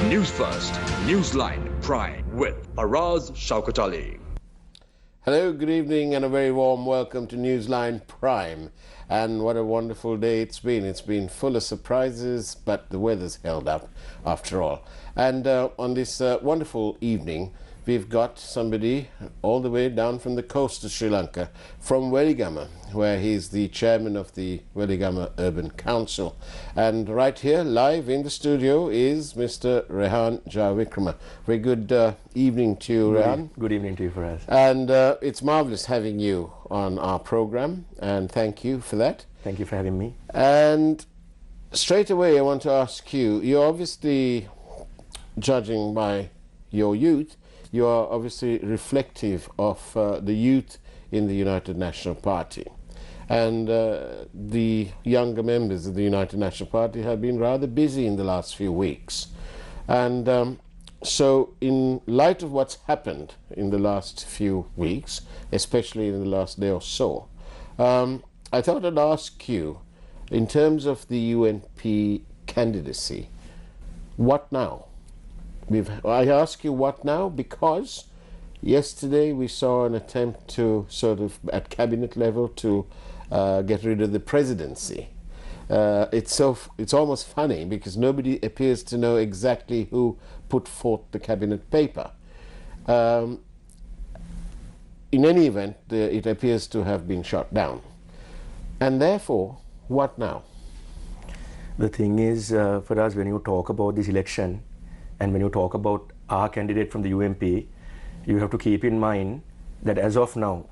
News First, Newsline Prime with Faraz Shaukat Ali. Hello, good evening and a very warm welcome to Newsline Prime. And what a wonderful day it's been. It's been full of surprises, but the weather's held up after all. And on this wonderful evening, we've got somebody all the way down from the coast of Sri Lanka, from Weligama, where he's the chairman of the Weligama Urban Council. And right here, live in the studio, is Mr. Rehan Jayavikrama. Very good evening to you, Rehan. Good evening to you, Faraz. And it's marvelous having you on our program, and thank you for that. Thank you for having me. And straight away, I want to ask you, you're obviously, judging by your youth, you are obviously reflective of the youth in the United National Party. And the younger members of the United National Party have been rather busy in the last few weeks. And so in light of what's happened in the last few weeks, especially in the last day or so, I thought I'd ask you, in terms of the UNP candidacy, what now? I ask you what now because yesterday we saw an attempt to sort of, at cabinet level, to get rid of the presidency. It's almost funny because nobody appears to know exactly who put forth the cabinet paper. In any event, it appears to have been shot down. And therefore, what now? The thing is, for us, when you talk about this election and when you talk about our candidate from the UMP, you have to keep in mind that as of now,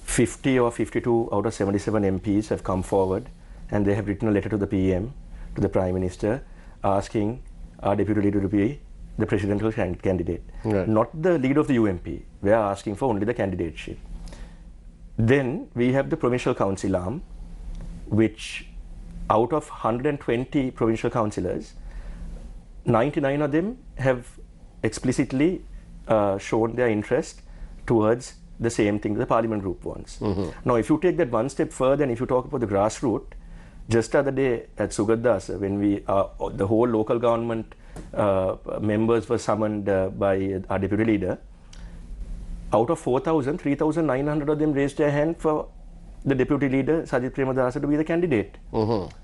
50 or 52 out of 77 MPs have come forward and they have written a letter to the PM, to the Prime Minister, asking our Deputy Leader to be the presidential candidate. Right. Not the leader of the UMP. We are asking for only the candidateship. Then we have the Provincial Council arm, which out of 120 provincial councillors, 99 of them have explicitly shown their interest towards the same thing the Parliament group wants. Mm-hmm. Now, if you take that one step further and if you talk about the grassroots, just the other day at Sugaddasa, when the whole local government members were summoned by our deputy leader, out of 4,000, 3,900 of them raised their hand for the deputy leader, Sajith Premadasa, to be the candidate. Mm-hmm.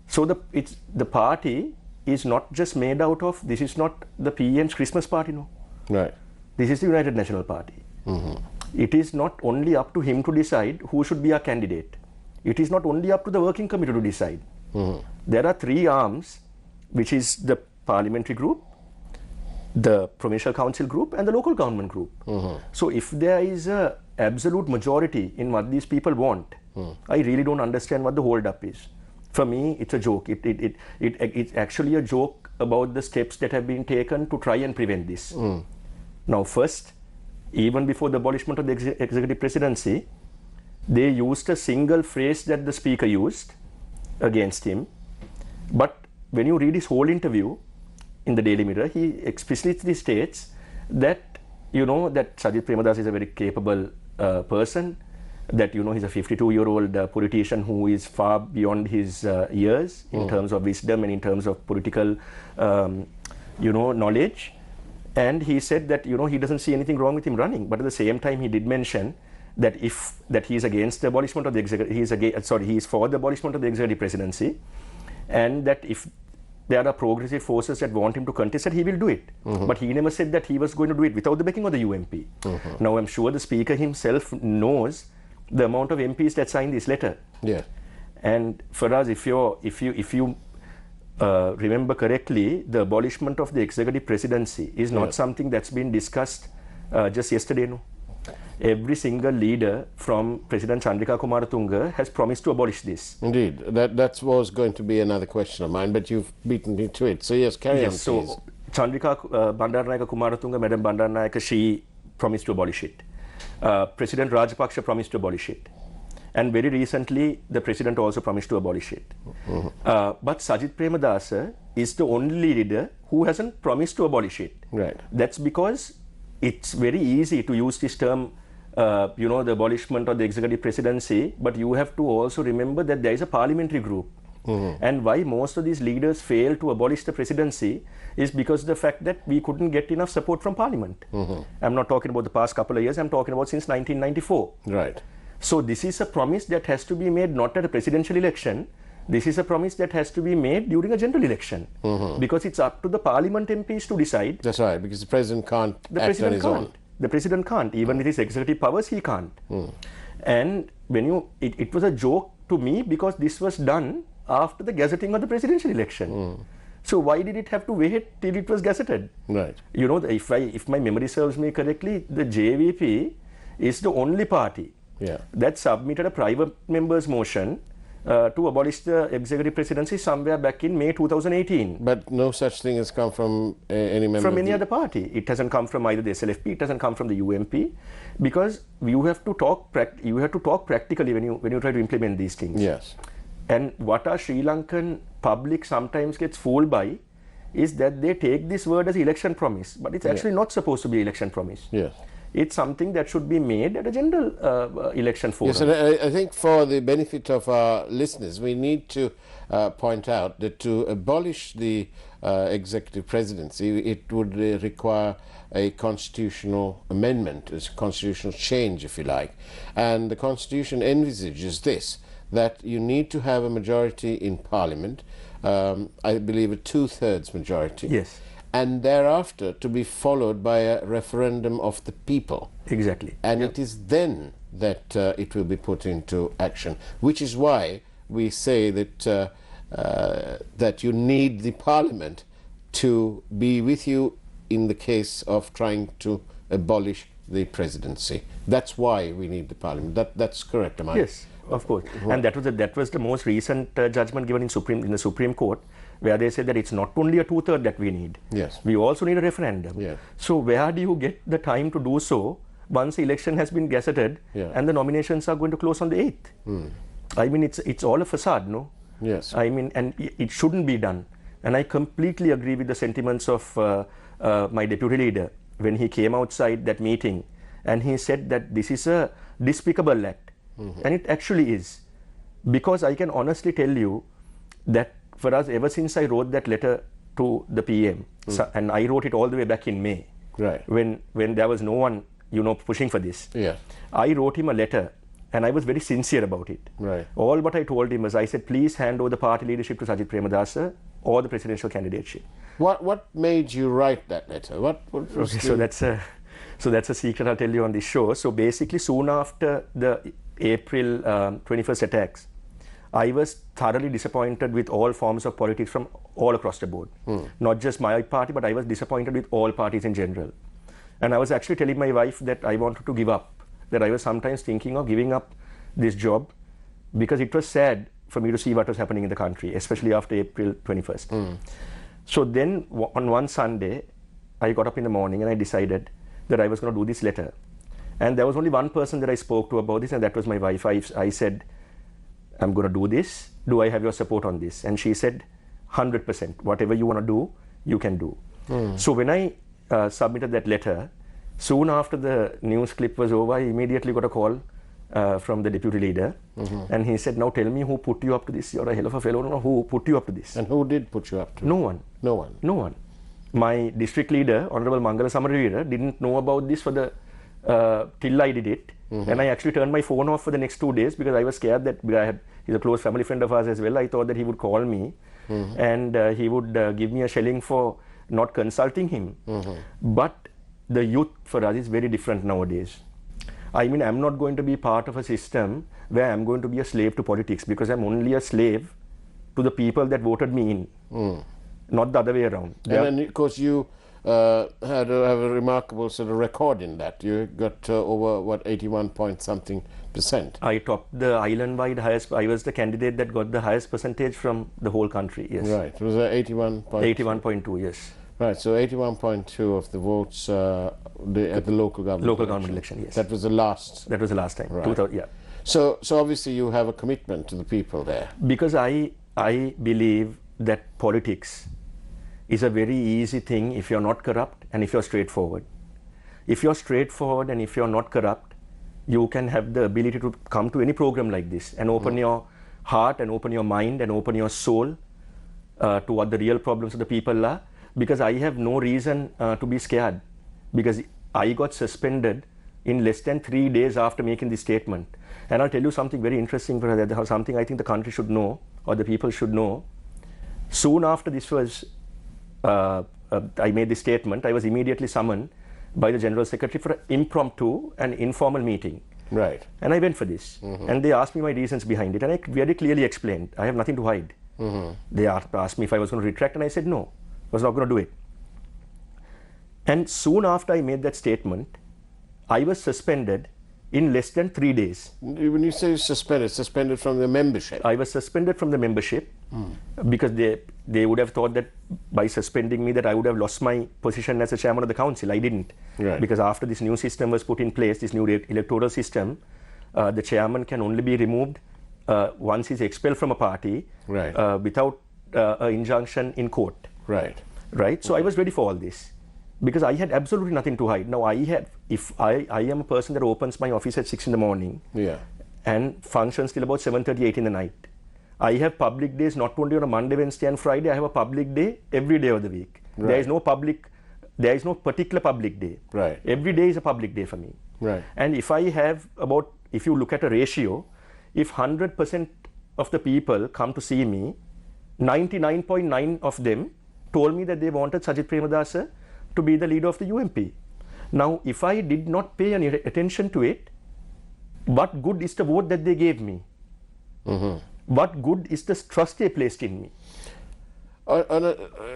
So the party is not just made out of, this is not the PM's Christmas party, no. Right. This is the United National Party. Mm-hmm. It is not only up to him to decide who should be our candidate. It is not only up to the working committee to decide. Mm-hmm. There are three arms, which is the parliamentary group, the provincial council group, and the local government group. Mm-hmm. So if there is an absolute majority in what these people want, I really don't understand what the hold-up is. For me, it's a joke. It's actually a joke about the steps that have been taken to try and prevent this. Mm. Now, first, even before the abolishment of the executive presidency, they used a single phrase that the speaker used against him. But when you read his whole interview in the Daily Mirror, he explicitly states that, that Sajith Premadasa is a very capable person, that he's a 52-year-old politician who is far beyond his years in terms of wisdom and in terms of political knowledge. And he said that he doesn't see anything wrong with him running, but at the same time he did mention that he is against the abolishment of the executive, he is for the abolishment of the executive presidency, and that if there are progressive forces that want him to contest it, he will do it. Mm-hmm. But he never said that he was going to do it without the backing of the UMP. Mm-hmm. Now I'm sure the speaker himself knows the amount of MPs that signed this letter. Yeah. And for us, if you remember correctly, the abolishment of the executive presidency is not something that's been discussed just yesterday. No. Every single leader from President Chandrika Kumaratunga has promised to abolish this. Indeed. That was going to be another question of mine, but you've beaten me to it. So yes, carry on, please. So Chandrika Bandaranaike Kumaratunga, Madam Bandaranaike, she promised to abolish it. President Rajapaksa promised to abolish it. And very recently, the president also promised to abolish it. Mm-hmm. But Sajith Premadasa is the only leader who hasn't promised to abolish it. Right. That's because it's very easy to use this term, the abolishment of the executive presidency, but you have to also remember that there is a parliamentary group And why most of these leaders failed to abolish the presidency is because of the fact that we couldn't get enough support from parliament. I'm not talking about the past couple of years, I'm talking about since 1994. Right. So this is a promise that has to be made not at a presidential election. This is a promise that has to be made during a general election, because it's up to the parliament MPs to decide. That's right, because the president can't act on his own. The president can't. Even with his executive powers, he can't. And when it was a joke to me because this was done after the gazetting of the presidential election. So why did it have to wait till it was gazetted? Right. You know, if my memory serves me correctly, the JVP is the only party that submitted a private member's motion to abolish the executive presidency somewhere back in May 2018. But no such thing has come from any member from any other party. It hasn't come from either the SLFP, it hasn't come from the UMP, because you have to talk practically when you try to implement these things. Yes. And what our Sri Lankan public sometimes gets fooled by is that they take this word as election promise, but it's actually not supposed to be election promise. Yes. It's something that should be made at a general election forum. Yes, and I think for the benefit of our listeners, we need to point out that to abolish the executive presidency, it would require a constitutional amendment, a constitutional change, if you like. And the Constitution envisages this, that you need to have a majority in Parliament, I believe a 2/3 majority. Yes. And thereafter to be followed by a referendum of the people. Exactly. And it is then that it will be put into action, which is why we say that that you need the Parliament to be with you in the case of trying to abolish the presidency. That's why we need the Parliament. That's correct, am I? Yes, of course. And that was the most recent judgment given in the Supreme Court, where they said that it's not only a 2/3 that we need. Yes. We also need a referendum. Yeah. So where do you get the time to do so once the election has been gazetted and the nominations are going to close on the 8th? I mean, it's all a facade, no? Yes. I mean, and it shouldn't be done. And I completely agree with the sentiments of my deputy leader when he came outside that meeting and he said that this is a despicable act. And it actually is. Because I can honestly tell you that for us, ever since I wrote that letter to the PM, and I wrote it all the way back in May, right, when there was no one, pushing for this. Yeah. I wrote him a letter, and I was very sincere about it. Right. All what I told him was, I said, please hand over the party leadership to Sajith Premadasa or the presidential candidateship. What made you write that letter? What was okay, so that's a secret I'll tell you on this show. So basically, soon after the April 21st attacks, I was thoroughly disappointed with all forms of politics from all across the board. Not just my party, but I was disappointed with all parties in general. And I was actually telling my wife that I wanted to give up, that I was sometimes thinking of giving up this job because it was sad for me to see what was happening in the country, especially after April 21st. So then on one Sunday, I got up in the morning and I decided that I was going to do this letter. And there was only one person that I spoke to about this, and that was my wife. I said, I'm going to do this. Do I have your support on this? And she said, 100%. Whatever you want to do, you can do. So when I submitted that letter, soon after the news clip was over, I immediately got a call from the deputy leader. And he said, now tell me who put you up to this. You're a hell of a fellow. No, who put you up to this? And who did put you up to it? No one. No one? No one. My district leader, Honorable Mangala Samarivira, didn't know about this for the till I did it. And I actually turned my phone off for the next 2 days because I was scared that he's a close family friend of ours as well. I thought that he would call me and he would give me a shelling for not consulting him. But the youth for us is very different nowadays. I mean, I'm not going to be part of a system where I'm going to be a slave to politics, because I'm only a slave to the people that voted me in, not the other way around. And then, of course, you have a remarkable sort of record in that. You got over, 81 point something %. I topped the island-wide highest. I was the candidate that got the highest percentage from the whole country, yes. Right, it was 81.2, yes. Right, so 81.2 of the votes at the local government election, yes. That was the last. That was the last time, right. 2000, yeah. So obviously you have a commitment to the people there. Because I believe that politics is a very easy thing if you're not corrupt and if you're straightforward. If you're straightforward and if you're not corrupt, you can have the ability to come to any program like this and open your heart and open your mind and open your soul to what the real problems of the people are, because I have no reason to be scared, because I got suspended in less than 3 days after making this statement. And I'll tell you something very interesting, something I think the country should know, or the people should know. Soon after this was, I made this statement, I was immediately summoned by the General Secretary for an impromptu and informal meeting. Right. And I went for this. And they asked me my reasons behind it. And I very clearly explained, I have nothing to hide. They asked me if I was going to retract, and I said no, I was not going to do it. And soon after I made that statement, I was suspended in less than 3 days. When you say suspended from the membership? I was suspended from the membership because they would have thought that by suspending me that I would have lost my position as a chairman of the council. I didn't. Right. Because after this new system was put in place, this new electoral system, the chairman can only be removed once he's expelled from a party, right, without an injunction in court. Right. Right. So I was ready for all this, because I had absolutely nothing to hide. Now if I am a person that opens my office at 6 in the morning, yeah, and functions till about 7:30, 8 in the night. I have public days not only on a Monday, Wednesday and Friday, I have a public day every day of the week. Right. There is no particular public day. Right. Every day is a public day for me. Right. And if you look at a ratio, if 100% of the people come to see me, 99.9 of them told me that they wanted Sajith Premadasa to be the leader of the UMP. Now, if I did not pay any attention to it, what good is the vote that they gave me? What good is the trust they placed in me? On a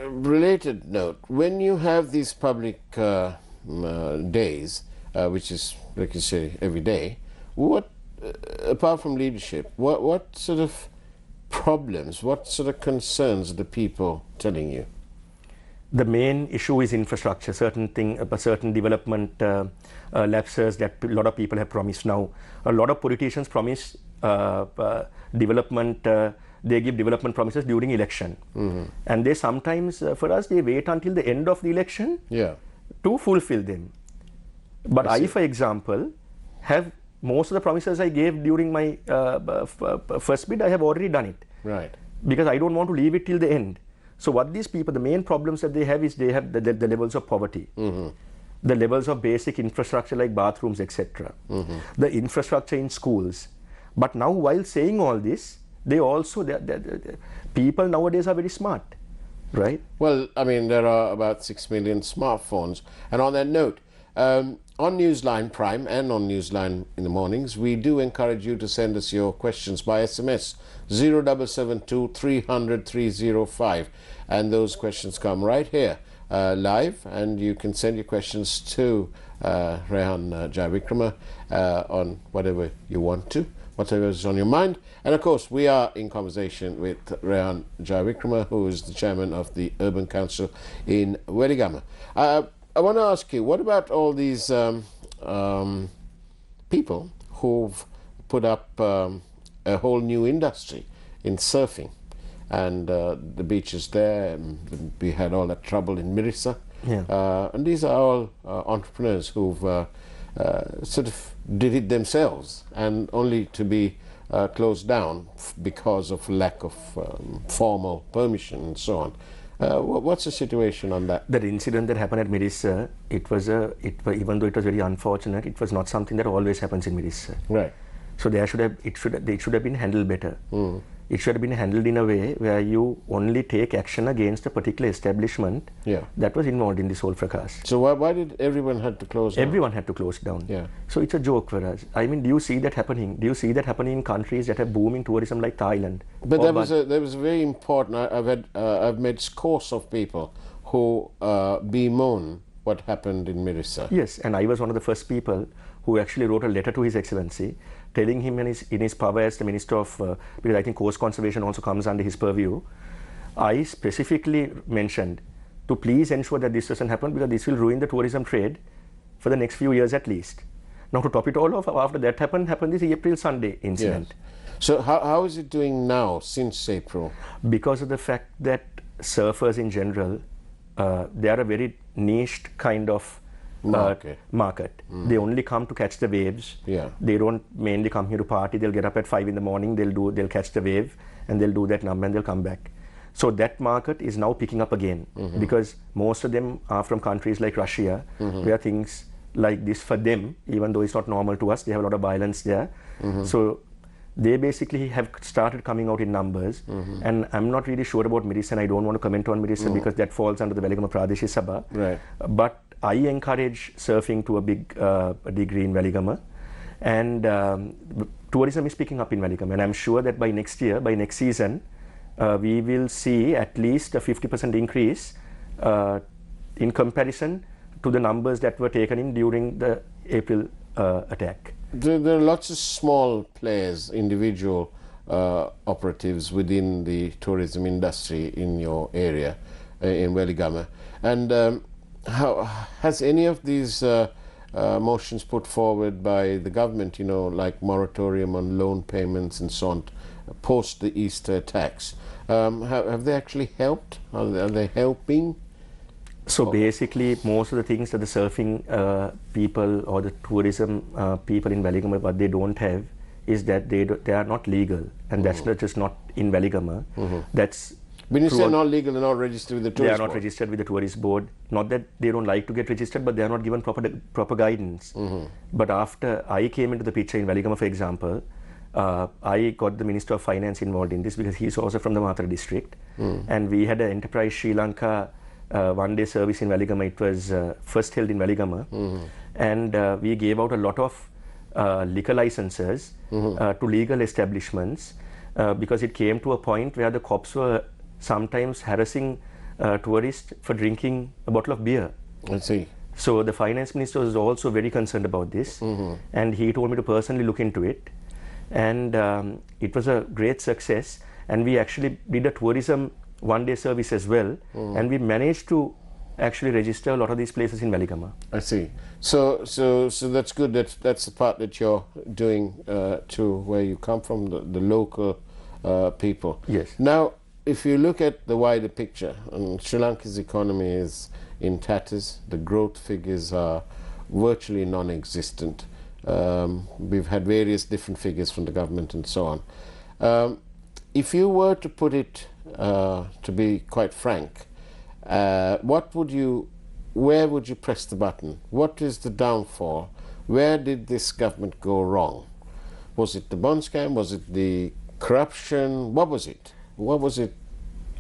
related note, when you have these public days, which is, like you say, every day, what, apart from leadership, what sort of problems, what sort of concerns are the people telling you? The main issue is infrastructure, certain development lapses that a lot of people have promised now. A lot of politicians promise development, they give development promises during election. And they sometimes, for us, they wait until the end of the election to fulfill them. But I, for example, have most of the promises I gave during my first bid, I have already done it. Right. Because I don't want to leave it till the end. So what these people, the main problems that they have is they have the levels of poverty, the levels of basic infrastructure like bathrooms, etc., the infrastructure in schools. But now, while saying all this, they also, people nowadays are very smart, right? Well, I mean, there are about 6 million smartphones. And on that note, on Newsline Prime and on Newsline in the mornings, we do encourage you to send us your questions by SMS 0772 300 305, and those questions come right here live, and you can send your questions to Rehan Jayavikrama on whatever you want to, whatever is on your mind. And of course, we are in conversation with Rehan Jayavikrama, who is the chairman of the Urban Council in Weligama. I want to ask you, what about all these people who've put up a whole new industry in surfing, and the beaches there, and we had all that trouble in Mirissa, and these are all entrepreneurs who've sort of did it themselves, and only to be closed down because of lack of formal permission and so on. What's the situation on that? That incident that happened at Mirissa, even though it was very unfortunate, it was not something that always happens in Mirissa. Right. So it should have been handled better. It should have been handled in a way where you only take action against a particular establishment that was involved in this whole fracas. So why did everyone have to close down? Everyone had to close down. Yeah. So it's a joke for us. I mean, do you see that happening? Do you see that happening in countries that have booming tourism like Thailand? But there was a very important. I've met scores of people who bemoan what happened in Mirissa. Yes, and I was one of the first people who actually wrote a letter to His Excellency, telling him in his power as the Minister of, because I think coast conservation also comes under his purview, I specifically mentioned to please ensure that this doesn't happen, because this will ruin the tourism trade for the next few years at least. Now, to top it all off, after that happened this April Sunday incident. Yes. So how is it doing now since April? Because of the fact that surfers in general, they are a very niched kind of market. They only come to catch the waves. Yeah. They don't mainly come here to party. They'll get up at 5 in the morning. They'll catch the wave and they'll do that number and they'll come back. So that market is now picking up again because most of them are from countries like Russia, where things like this for them, even though it's not normal to us, they have a lot of violence there. So they basically have started coming out in numbers, and I'm not really sure about Mirissa. I don't want to comment on Mirissa because that falls under the Weligama Pradesh Sabha. Right. But I encourage surfing to a big degree in Weligama, and tourism is picking up in Weligama, and I'm sure that by next year, by next season, we will see at least a 50% increase in comparison to the numbers that were taken in during the April attack. There are lots of small players, individual operatives within the tourism industry in your area, in Weligama. And how has any of these motions put forward by the government, like moratorium on loan payments and so on, post the Easter attacks, have they actually helped? Are they helping? So basically, most of the things that the surfing people or the tourism people in Weligama, what they don't have is that they are not legal, and that's not just not in Weligama. That's when you say not legal, they're not registered with the tourist board. They are not registered with the tourist board. Not that they don't like to get registered, but they are not given proper guidance. But after I came into the picture in Weligama, for example, I got the Minister of Finance involved in this because he's also from the Mathura district, and we had an Enterprise Sri Lanka one-day service in Weligama. It was first held in Weligama, and we gave out a lot of liquor licenses to legal establishments because it came to a point where the cops were sometimes harassing tourists for drinking a bottle of beer. I see. So the finance minister was also very concerned about this, and he told me to personally look into it, and it was a great success, and we actually did a tourism one-day service as well, and we managed to actually register a lot of these places in Weligama. I see. So that's good. That's the part that you're doing to where you come from, the local people. Yes. Now, if you look at the wider picture, Sri Lanka's economy is in tatters. The growth figures are virtually non-existent. We've had various different figures from the government and so on. If you were to put it, to be quite frank, where would you press the button? What is the downfall? Where did this government go wrong? Was it the bond scam? Was it the corruption? What was it? What was it?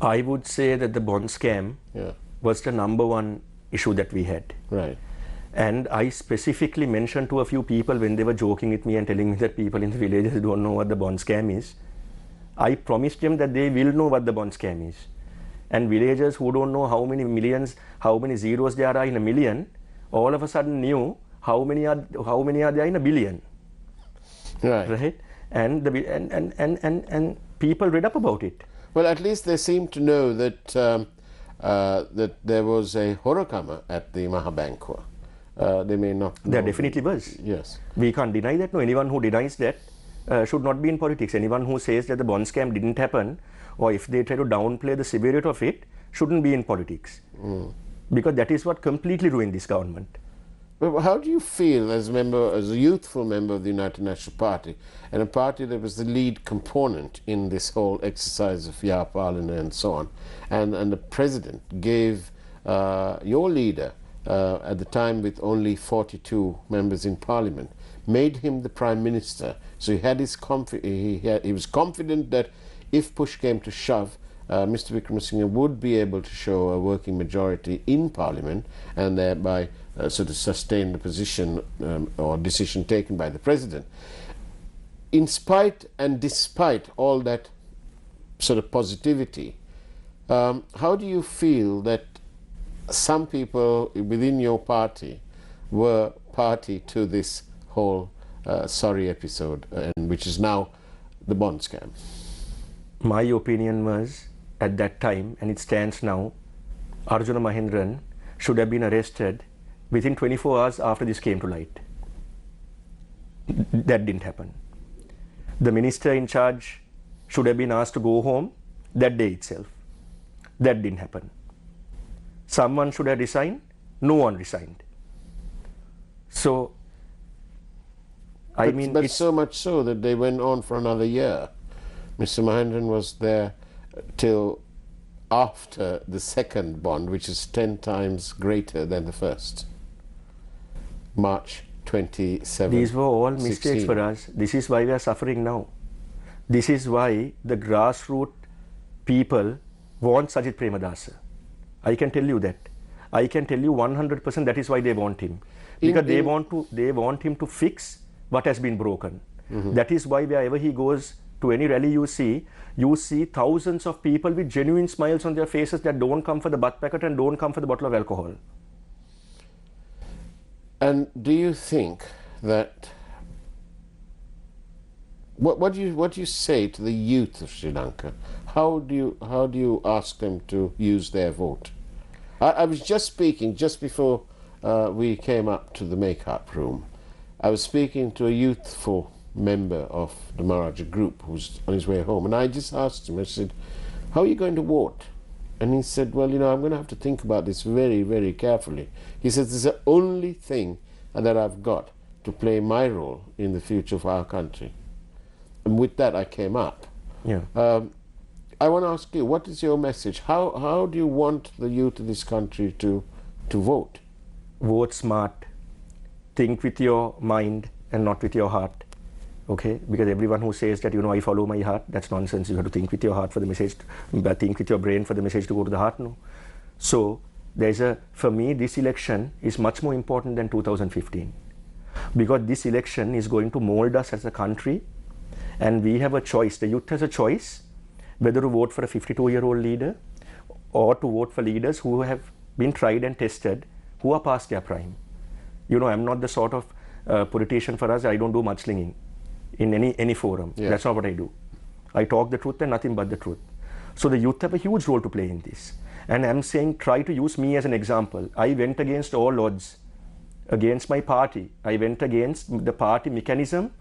I would say that the bond scam was the number one issue that we had. Right. And I specifically mentioned to a few people when they were joking with me and telling me that people in the villages don't know what the bond scam is. I promised them that they will know what the bond scam is. And villagers who don't know how many millions, how many zeros there are in a million, all of a sudden knew how many are there in a billion. Right. Right? And people read up about it. Well, at least they seem to know that that there was a Horokama at the Mahabankwa. They may not know. There definitely was. Yes. We can't deny that. No, anyone who denies that should not be in politics. Anyone who says that the bond scam didn't happen, or if they try to downplay the severity of it, shouldn't be in politics. Because that is what completely ruined this government. But how do you feel as a youthful member of the United National Party, and a party that was the lead component in this whole exercise of Yapalana and so on, and the president gave your leader, at the time with only 42 members in parliament, made him the prime minister. So he had his he was confident that if push came to shove, Mr. Wickremesinghe would be able to show a working majority in parliament and thereby sort of sustain the position or decision taken by the president. In spite and despite all that sort of positivity, how do you feel that some people within your party were party to this whole sorry episode, which is now the bond scam? My opinion was, at that time, and it stands now, Arjuna Mahendran should have been arrested within 24 hours after this came to light. That didn't happen. The minister in charge should have been asked to go home that day itself. That didn't happen. Someone should have resigned. No one resigned. So, But so much so that they went on for another year. Mr. Mahendran was there till after the second bond, which is 10 times greater than the first. March 27. These were all mistakes for us. This is why we are suffering now. This is why the grassroots people want Sajith Premadasa. I can tell you that. I can tell you 100% that is why they want him. Because they want him to fix what has been broken. That is why wherever he goes to any rally you see thousands of people with genuine smiles on their faces that don't come for the butt packet and don't come for the bottle of alcohol. And do you think that what do you say to the youth of Sri Lanka? How do you ask them to use their vote? I was just speaking just before we came up to the make-up room. I was speaking to a youthful member of the Maharaja group who's on his way home, and I just asked him, I said, how are you going to vote? And he said, well, I'm going to have to think about this very, very carefully. He said, this is the only thing that I've got to play my role in the future of our country. And with that, I came up. Yeah. I want to ask you, what is your message? How do you want the youth of this country to vote? Vote smart. Think with your mind and not with your heart. Okay? Because everyone who says that, I follow my heart, that's nonsense. You have to think with your heart for the message, think with your brain for the message to go to the heart. No. So, for me, this election is much more important than 2015. Because this election is going to mold us as a country, and we have a choice. The youth has a choice whether to vote for a 52-year-old leader or to vote for leaders who have been tried and tested, who are past their prime. I'm not the sort of politician for us. I don't do mudslinging in any forum. Yeah. That's not what I do. I talk the truth and nothing but the truth. So the youth have a huge role to play in this. And I'm saying, try to use me as an example. I went against all odds, against my party. I went against the party mechanism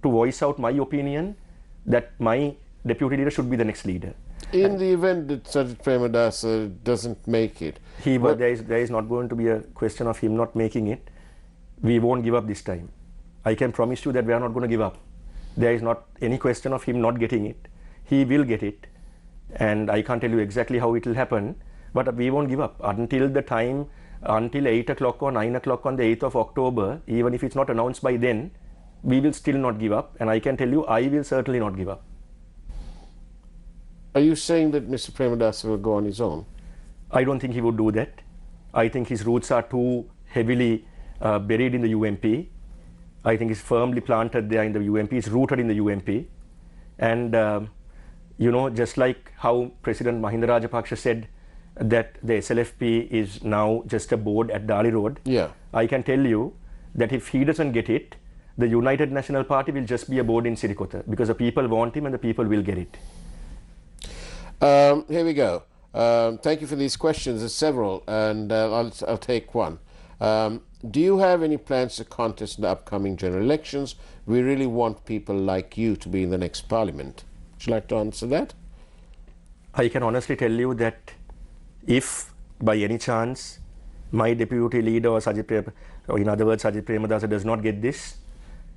to voice out my opinion that my deputy leader should be the next leader. In the event that Sajith Premadasa doesn't make it, there is not going to be a question of him not making it. We won't give up this time. I can promise you that we are not going to give up. There is not any question of him not getting it. He will get it. And I can't tell you exactly how it will happen, but we won't give up until 8 o'clock or 9 o'clock on the 8th of October. Even if it's not announced by then, we will still not give up. And I can tell you, I will certainly not give up. Are you saying that Mr. Premadasa will go on his own? I don't think he would do that. I think his roots are too heavily buried in the UMP. I think he's firmly planted there in the UMP. He's rooted in the UMP. And, just like how President Mahinda Rajapaksa said that the SLFP is now just a board at Dali Road, yeah. I can tell you that if he doesn't get it, the United National Party will just be a board in Sirikota, because the people want him and the people will get it. Here we go. Thank you for these questions. There's several, and I'll take one. Do you have any plans to contest in the upcoming general elections? We really want people like you to be in the next parliament. Would you like to answer that? I can honestly tell you that if by any chance my deputy leader or in other words Sajith Premadasa does not get this,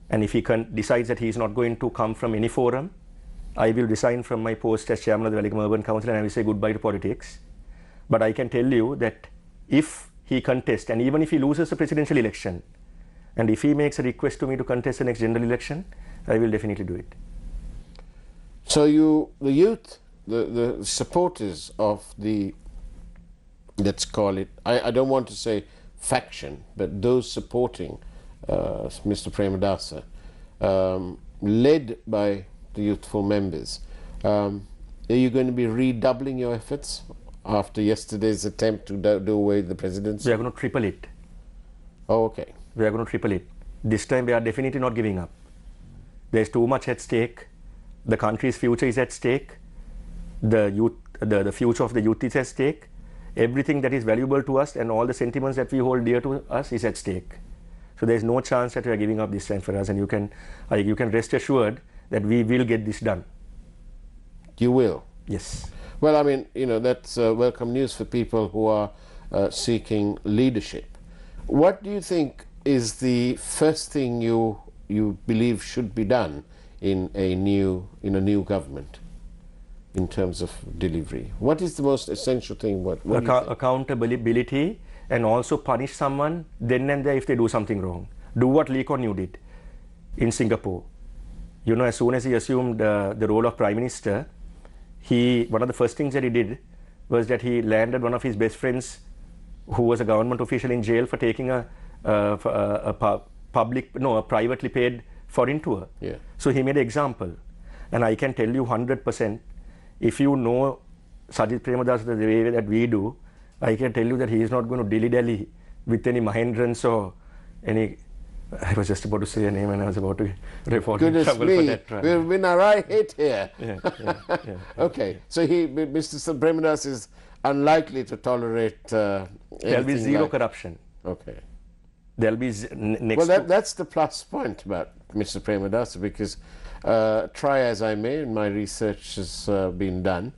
and if he decides that he is not going to come from any forum, I will resign from my post as chairman of the Velikam Urban Council and I will say goodbye to politics. But I can tell you that if he contests, and even if he loses the presidential election, and if he makes a request to me to contest the next general election, I will definitely do it. So the youth, the supporters of the, let's call it, I don't want to say faction, but those supporting Mr. Premadasa, led by the youthful members, are you going to be redoubling your efforts after yesterday's attempt to do away with the presidency? We are going to triple it. Oh, okay. We are going to triple it. This time we are definitely not giving up. There is too much at stake. The country's future is at stake. The future of the youth is at stake. Everything that is valuable to us and all the sentiments that we hold dear to us is at stake. So there is no chance that we are giving up this time for us, and you can rest assured that we will get this done. You will? Yes. Well, I mean, that's welcome news for people who are seeking leadership. What do you think is the first thing you believe should be done in a new government in terms of delivery? What is the most essential thing? What do you think? Accountability, and also punish someone then and there if they do something wrong. Do what Lee Kuan Yew did in Singapore. You know, as soon as he assumed the role of Prime Minister, one of the first things that he did was that he landed one of his best friends, who was a government official, in jail for taking a privately paid foreign tour. Yeah. So he made an example, and I can tell you 100%, if you know Sajith Premadasa the way that we do, I can tell you that he is not going to dilly-dally with any Mahendrans or any. I was just about to say a name and I was about to report in trouble for that. We've been a right hit here. Yeah. Okay, so Mr. Premadasa is unlikely to tolerate There'll be zero corruption. Okay. There'll be next. Well, that's the plus point about Mr. Premadasa, because try as I may, and my research has been done,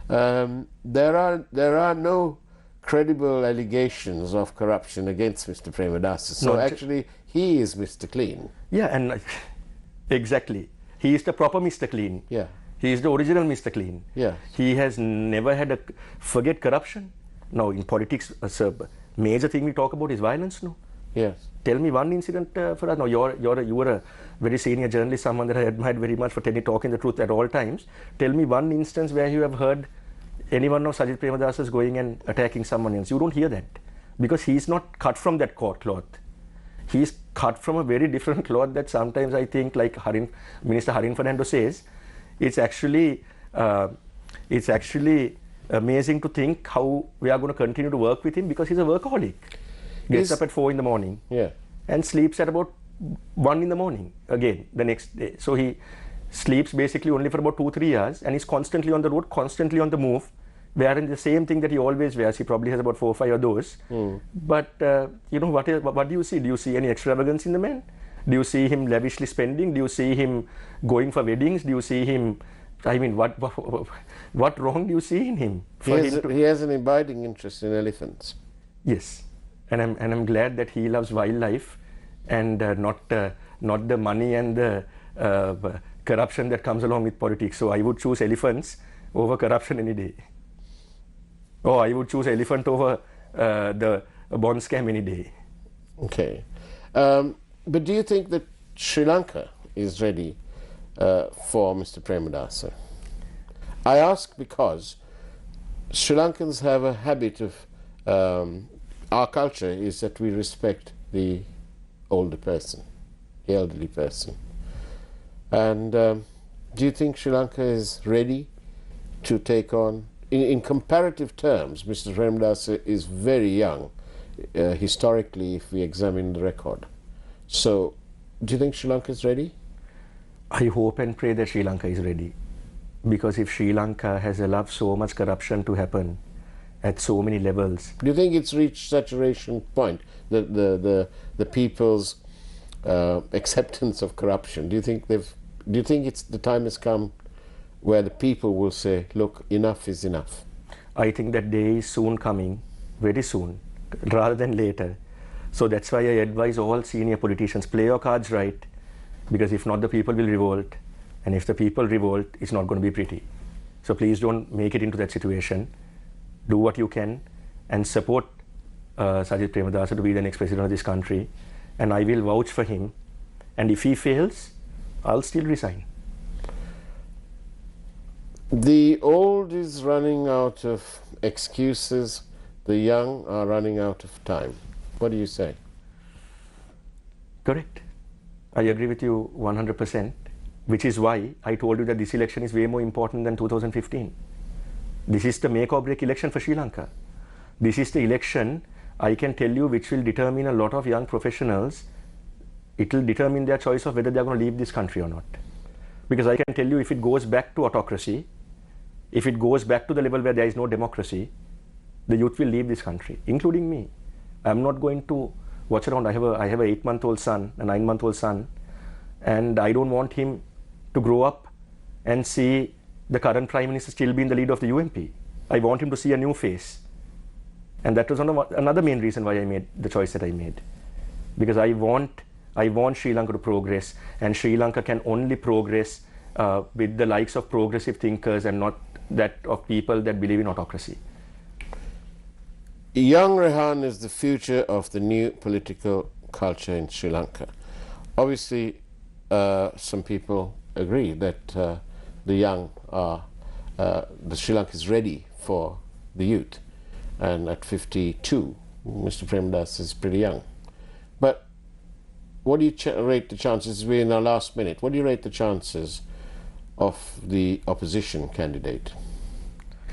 there are no credible allegations of corruption against Mr. Premadasa. So actually, he is Mr. Clean. Yeah, and exactly. He is the proper Mr. Clean. Yeah. He is the original Mr. Clean. Yeah. He has never had forget corruption. Now, in politics, a major thing we talk about is violence, no? Yes. Tell me one incident for us. Now, you were a very senior journalist, someone that I admired very much for talking the truth at all times. Tell me one instance where you have heard anyone of Sajith Premadasa going and attacking someone else. You don't hear that, because he's not cut from that cloth. He's cut from a very different cloth that sometimes I think, like Minister Harin Fernando says, it's actually amazing to think how we are going to continue to work with him, because he's a workaholic. Gets up at 4 in the morning, yeah, and sleeps at about 1 in the morning again the next day. So he sleeps basically only for about 2-3 hours, and he's constantly on the road, constantly on the move, wearing the same thing that he always wears. He probably has about 4 or 5 of those. But you know, what do you see? Do you see any extravagance in the man? Do you see him lavishly spending? Do you see him going for weddings? Do you see him? I mean, what wrong do you see in him? He has an abiding interest in elephants. Yes, and I'm glad that he loves wildlife, and not the money and the corruption that comes along with politics. So I would choose elephants over corruption any day. Or I would choose elephant over the bond scam any day. Okay. But do you think that Sri Lanka is ready for Mr. Premadasa? I ask because Sri Lankans have a habit of, our culture is that we respect the older person, the elderly person. And do you think Sri Lanka is ready to take on, in comparative terms, Mr. Premadasa is very young, historically, if we examine the record. So, do you think Sri Lanka is ready? I hope and pray that Sri Lanka is ready. Because if Sri Lanka has allowed so much corruption to happen at so many levels. Do you think it's reached saturation point, the people's acceptance of corruption? Do you think the time has come where the people will say, look, enough is enough? I think that day is soon coming, very soon, rather than later. So that's why I advise all senior politicians, play your cards right, because if not, the people will revolt. And if the people revolt, it's not going to be pretty. So please don't make it into that situation. Do what you can and support Sajith Premadasa to be the next president of this country. And I will vouch for him. And if he fails, I'll still resign. The old is running out of excuses. The young are running out of time. What do you say? Correct. I agree with you 100%, which is why I told you that this election is way more important than 2015. This is the make or break election for Sri Lanka. This is the election, I can tell you, which will determine a lot of young professionals. It will determine their choice of whether they are going to leave this country or not. Because I can tell you, if it goes back to autocracy, if it goes back to the level where there is no democracy, the youth will leave this country, including me. I'm not going to watch around. I have an 8-month-old son, a 9-month-old son, and I don't want him to grow up and see the current Prime Minister still be in the lead of the UMP. I want him to see a new face. And that was another main reason why I made the choice that I made. because I want Sri Lanka to progress, and Sri Lanka can only progress with the likes of progressive thinkers and not that of people that believe in autocracy. Young Rehan is the future of the new political culture in Sri Lanka. Obviously, some people agree that the young are, the Sri Lanka is ready for the youth, and at 52, Mr. Premdas is pretty young. But what do you rate the chances? We're in our last minute. What do you rate the chances of the opposition candidate?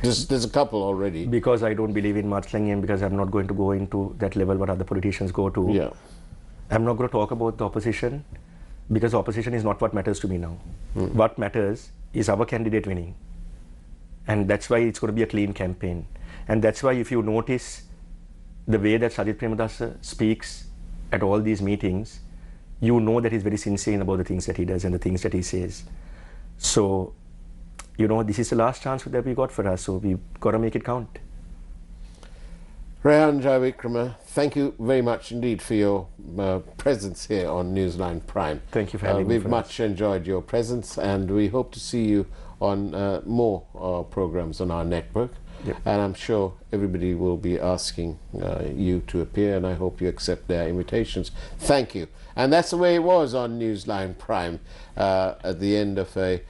There's a couple already. Because I don't believe in mudslinging, because I'm not going to go into that level what other politicians go to. Yeah. I'm not going to talk about the opposition, because opposition is not what matters to me now. What matters is our candidate winning. And that's why it's going to be a clean campaign. And that's why if you notice the way that Sajith Premadasa speaks at all these meetings, you know that he's very sincere about the things that he does and the things that he says. So, you know, this is the last chance that we got for us, so we've got to make it count. Rehan Jayavikrama, thank you very much indeed for your presence here on Newsline Prime. Thank you for having me. We've much enjoyed your presence, and we hope to see you on more programs on our network. Yep. And I'm sure everybody will be asking you to appear, and I hope you accept their invitations. Thank you. And that's the way it was on Newsline Prime at the end of a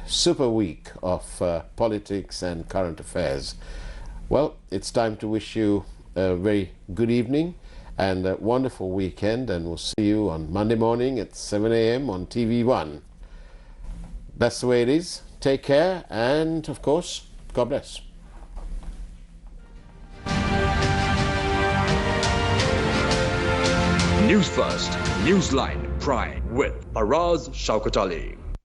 super week of politics and current affairs. Well, it's time to wish you a very good evening and a wonderful weekend, and we'll see you on Monday morning at 7 a.m. on TV1. That's the way it is. Take care, and of course, God bless. News First, Newsline Prime with Faraz Shaukat Ali.